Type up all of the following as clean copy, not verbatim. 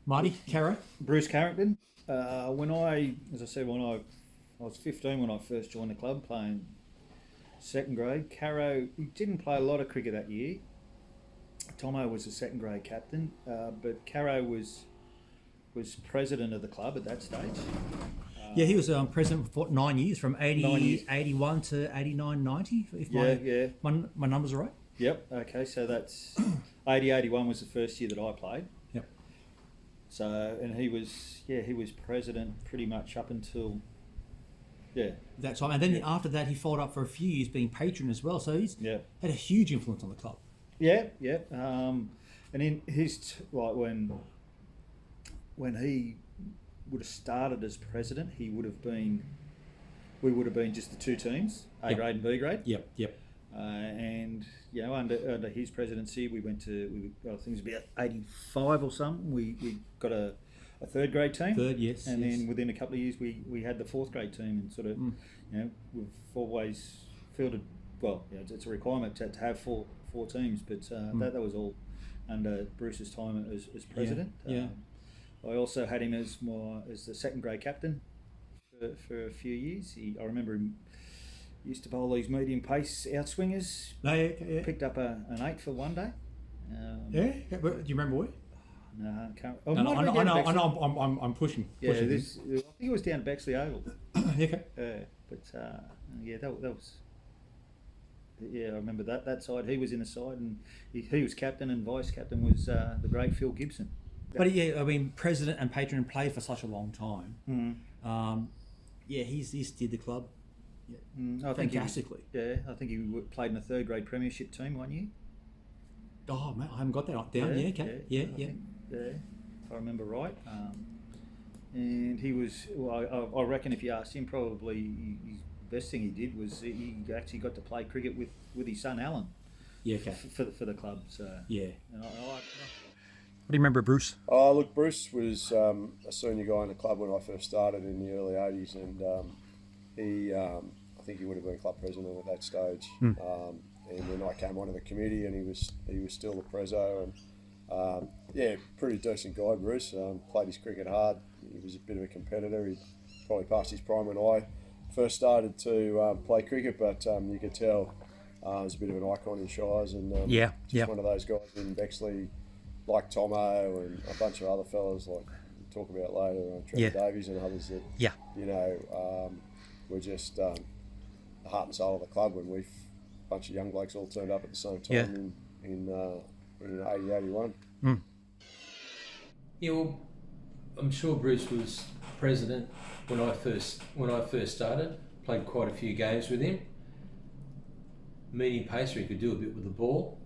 Marty, Caro? Bruce Carrington. When I was 15 when I first joined the club playing second grade. Caro, he didn't play a lot of cricket that year. Tomo was the second grade captain, but Caro was president of the club at that stage. Yeah, he was president for 9 years, from 9 years. 81 to 89, 90, if Yeah. my numbers are right. Yep. Okay, so that's 81 was the first year that I played. Yep. So, and he was president pretty much up until, That time. And then after that, he followed up for a few years being patron as well. So he's had a huge influence on the club. Yeah. And in his, like when he would have started as president, we would have been just the two teams, A grade and B grade. Yep. And under his presidency, we got things about 85 or something. We got a third grade team. Yes. And then within a couple of years, we had the fourth grade team, and sort of, we've always fielded. Well, it's a requirement to have four teams, but that was all under Bruce's time as president. I also had him as the second grade captain for a few years. I remember him used to bowl these medium pace outswingers. Picked up an 8 for one day. Do you remember where? No, I can't. I know. I'm pushing. I think it was down at Bexley Oval. Okay. That was. Yeah, I remember that side. He was in the side, and he was captain, and vice captain was the great Phil Gibson. But president and patron played for such a long time. He steered the club fantastically. I think he played in a third grade premiership team one year. Oh man, I haven't got that down. Yeah. If I remember right. And he was. Well, I reckon if you asked him, probably his best thing he did was he actually got to play cricket with his son Alan. Yeah. Okay. For the club. So yeah. And What do you remember, Bruce? Oh, look, Bruce was a senior guy in the club when I first started in the early 80s, and I think he would have been club president at that stage. And then I came onto the committee, and he was still the preso, and pretty decent guy, Bruce. Played his cricket hard. He was a bit of a competitor. He probably passed his prime when I first started to play cricket, but you could tell he was a bit of an icon in Shires, and one of those guys in Bexley, like Tomo and a bunch of other fellas, like we'll talk about later, Trevor Davies and others that were just the heart and soul of the club when a bunch of young blokes all turned up at the same time in 80, 81. Yeah, well, I'm sure Bruce was president when I first started. Played quite a few games with him. Medium pacer, he could do a bit with the ball.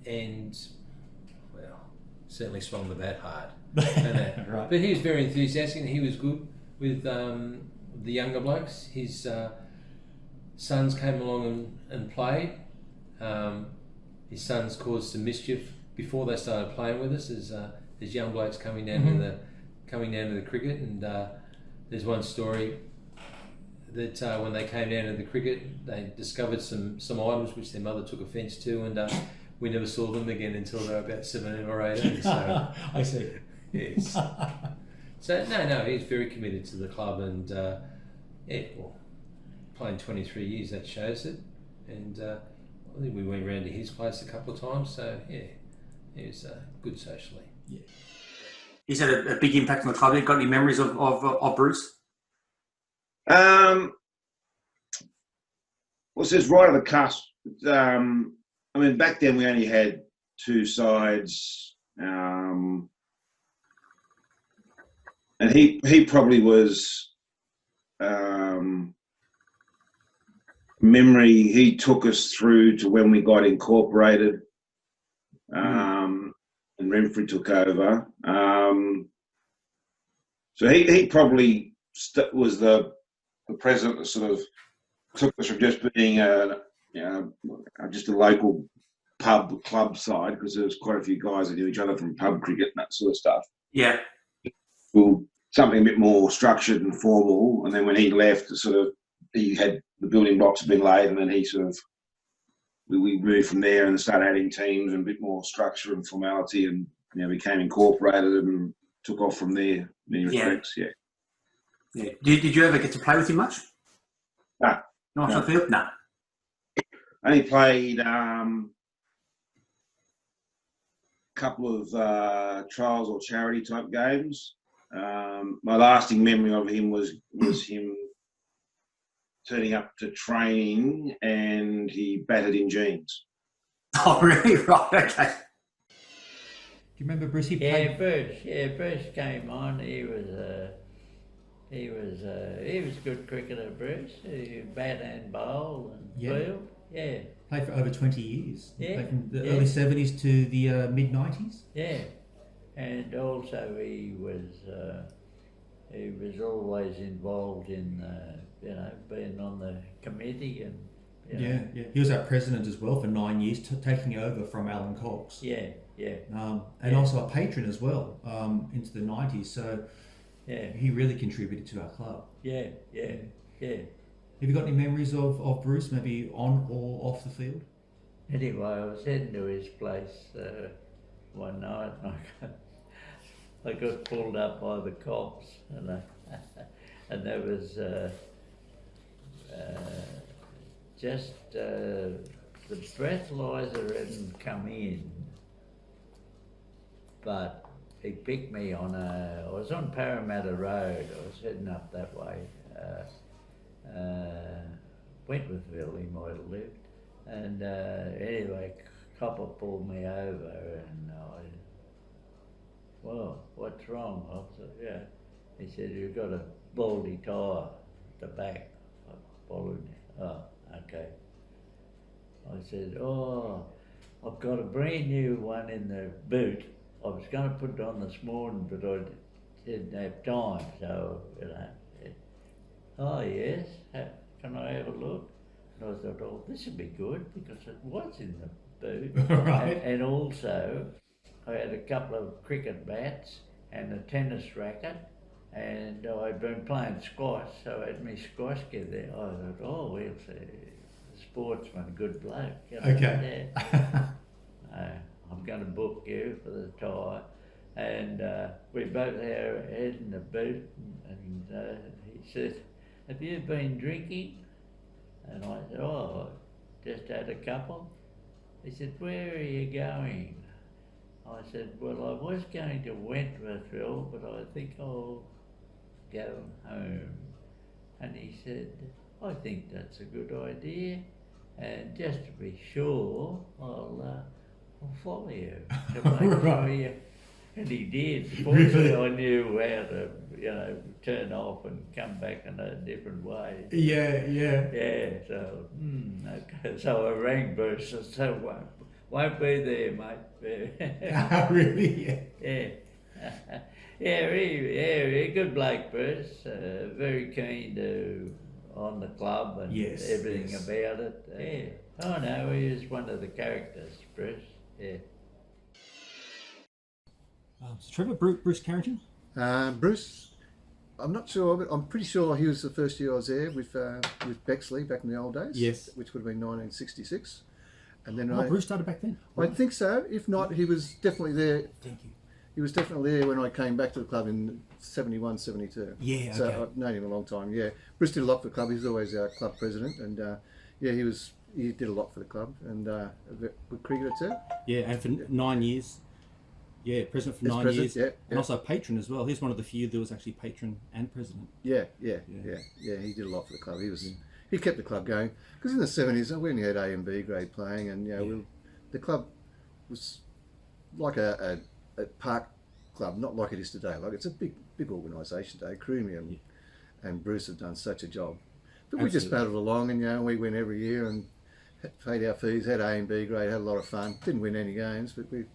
And certainly swung the bat hard. Right. But he was very enthusiastic, and he was good with the younger blokes. His sons came along and played. His sons caused some mischief before they started playing with us. There's young blokes coming down to the cricket, and there's one story that when they came down to the cricket, they discovered some items which their mother took offence to, and we never saw them again until they were about 17 or 18. So I see. Yes. So no, he's very committed to the club, and playing 23 years, that shows it. And I think we went round to his place a couple of times. So he was good socially. Yeah. He's had a big impact on the club. Have you got any memories of Bruce? Well, it says right on the cusp. I mean, back then we only had two sides, and he probably was memory. He took us through to when we got incorporated, and Renfrew took over. So he probably was the president that sort of took us from just being just a local pub club side, because there was quite a few guys that knew each other from pub cricket and that sort of stuff. Yeah. Well, something a bit more structured and formal. And then when he left, he had the building blocks had been laid, and then he sort of we moved from there and started adding teams and a bit more structure and formality, and became incorporated and took off from there in many respects. Yeah. Yeah. Did you ever get to play with him much? No. Not off the field? No. I only played couple of trials or charity type games. My lasting memory of him was him turning up to training and he batted in jeans. Oh, really? Right, okay. Do you remember Bruce? Bruce came on. He was a good cricketer, Bruce. He bat and bowl and field. Yeah. Played for over 20 years. Yeah. Played from the early 70s to the mid-90s. Yeah. And also he was always involved in being on the committee and Yeah. He was our president as well for 9 years, taking over from Alan Cox. Yeah. And also a patron as well into the 90s. So he really contributed to our club. Yeah. Have you got any memories of Bruce, maybe on or off the field? Anyway, I was heading to his place one night and I got pulled up by the cops and there was just the breathalyzer hadn't come in, but he picked me I was on Parramatta Road, I was heading up that way, Wentworthville he might have lived, and anyway, copper pulled me over and well, what's wrong, officer? Yeah. He said, you've got a baldy tyre at the back. I followed him. Oh, okay. I said, I've got a brand new one in the boot. I was going to put it on this morning, but I didn't have time, so, oh yes, can I have a look? And I thought, this would be good, because it was in the boot. Right. And also, I had a couple of cricket bats and a tennis racket, and I'd been playing squash, so I had my squash gear there. I thought, well, a sportsman, a good bloke. Okay. I'm going to book you for the tyre. And we both had our head in the boot, and he said, have you been drinking? And I said, just had a couple. He said, where are you going? I said, well, I was going to Wentworthville, but I think I'll go home. And he said, I think that's a good idea, and just to be sure, I'll follow you to make sure you. And he did. Fortunately, I knew how to, turn off and come back in a different way. Yeah. Yeah. So, okay. So I rang Bruce and said, won't be there, mate. Really? Yeah. Yeah, good bloke, Bruce. Very keen on the club and everything about it. Yeah. Oh no, he was one of the characters, Bruce. Yeah. So Trevor, Bruce Carrington? Bruce, I'm not sure, but I'm pretty sure he was the first year I was there with Bexley back in the old days. Yes. Which would have been 1966. And then Bruce started back then? I think so. If not, he was definitely there. Thank you. He was definitely there when I came back to the club in 71, 72. Yeah, okay. So I've known him a long time, yeah. Bruce did a lot for the club. He was always our club president, and he did a lot for the club, and a good cricketer too. Yeah, and for 9 years. Yeah, president for 9 years. Yeah. And also a patron as well. He's one of the few that was actually patron and president. Yeah. He did a lot for the club. He kept the club going, because in the 70s we only had A and B grade playing, and the club was like a park club, not like it is today. Like, it's a big organisation today. Croom and Bruce have done such a job, but we just battled along, and we went every year and paid our fees, had A and B grade, had a lot of fun. Didn't win any games, but it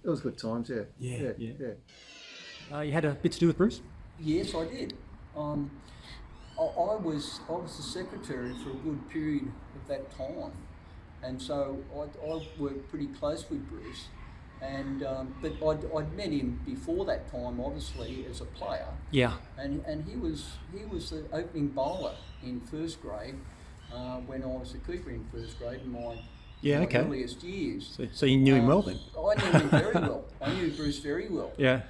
was good times. Yeah. You had a bit to do with Bruce? Yes, I did. I was the secretary for a good period of that time, and so I worked pretty close with Bruce. And but I'd met him before that time, obviously, as a player. Yeah. And he was the opening bowler in first grade when I was a keeper in first grade, and Yeah, my okay. earliest years. So you knew him well then? I knew him very well. I knew Bruce very well. Yeah.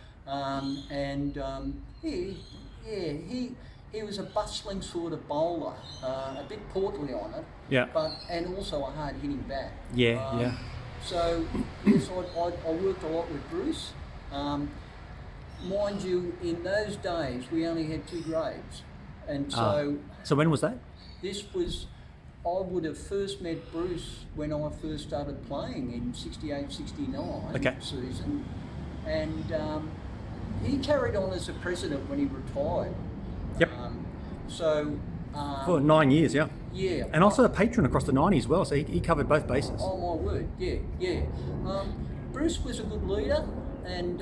He was a bustling sort of bowler, a bit portly on it, Yeah. and also a hard hitting bat. Yeah. So yes, I worked a lot with Bruce. Mind you, in those days we only had 2 grades, and so So when was that? this was. I would have first met Bruce when I first started playing in 68-69 Okay. season, and he carried on as a president when he retired. Yep. For 9 years, yeah. Yeah. And also a patron across the 90s as well, so he covered both bases. Oh my word, yeah. Bruce was a good leader and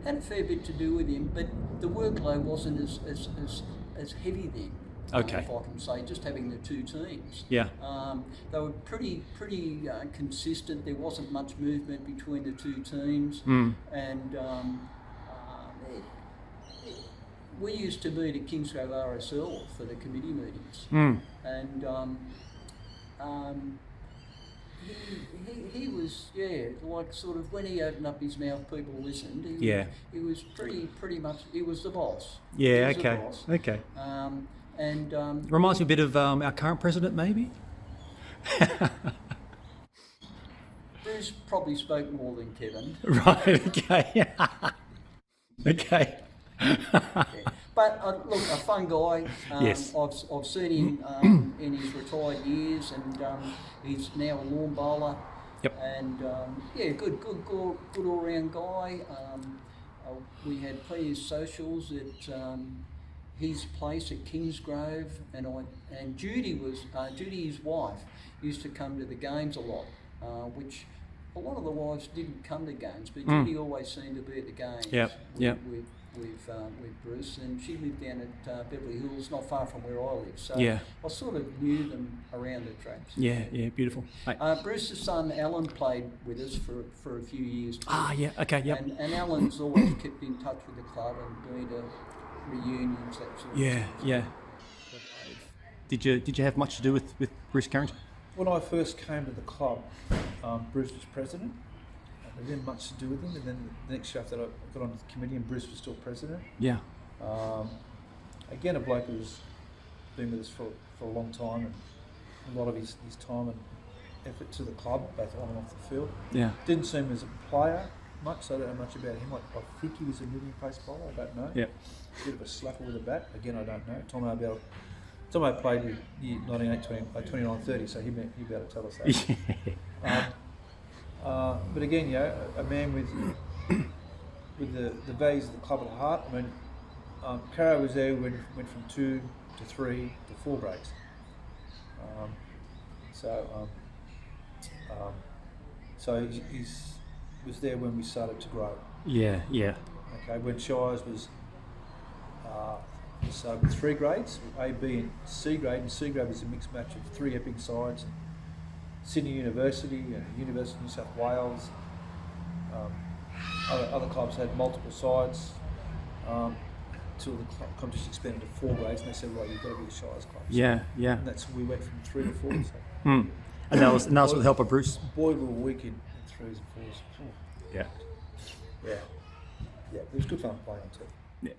had a fair bit to do with him, but the workload wasn't as heavy then. Okay. If I can say, just having the 2 teams. Yeah. They were pretty consistent. There wasn't much movement between the 2 teams, and we used to meet at Kingsgrove RSL for the committee meetings, and he was like sort of when he opened up his mouth, people listened. He was pretty much he was the boss. Yeah. He was the Okay. boss. Okay. And Reminds me a bit of our current president, maybe. Bruce probably spoke more than Kevin. Right. Okay. Okay. But look, a fun guy. Yes. I've seen him in his retired years, and he's now a lawn bowler. Yep. And good all round guy. We had plenty of socials at his place at Kingsgrove, and Judy, his wife, used to come to the games a lot, which a lot of the wives didn't come to games, but Judy always seemed to be at the games. Yep. With Bruce, and she lived down at Beverly Hills, not far from where I live. So Yeah. I sort of knew them around the tracks. Yeah. Beautiful. Hey. Bruce's son Alan played with us for a few years too. Yeah. Okay. Yep. And Alan's always kept in touch with the club and been to reunions, that sort of thing. Yeah. Did you have much to do with Bruce Carrington? When I first came to the club, Bruce was president. I didn't have much to do with him, and then the next year after that I got onto the committee and Bruce was still president. Yeah. Again, a bloke who's been with us for a long time, and a lot of his time and effort to the club, both on and off the field. Yeah. Didn't seem as a player much, so I don't know much about him. I think he was a medium pace bowler, I don't know. Yeah. Bit of a slapper with a bat, again I don't know. Tom I played with year 29-30, so he'd be able to tell us that. But again, a man with the values of the club at heart. I mean, Cara was there when went from 2 to 3 to 4 grades. So he was there when we started to grow. Yeah. Okay, when Shires was we started with 3 grades, A, B, and C grade. And C grade was a mixed match of 3 Epping sides. Sydney University, University of New South Wales. Other clubs had multiple sides until the competition expanded to 4 grades, and they said, right, you've got to be a Shires club. Yeah. And that's we went from 3 to 4. So. And that was with the help of Bruce. Boy, we were weak in 3s and 4s. Yeah. Yeah. It was good fun playing too. Yeah.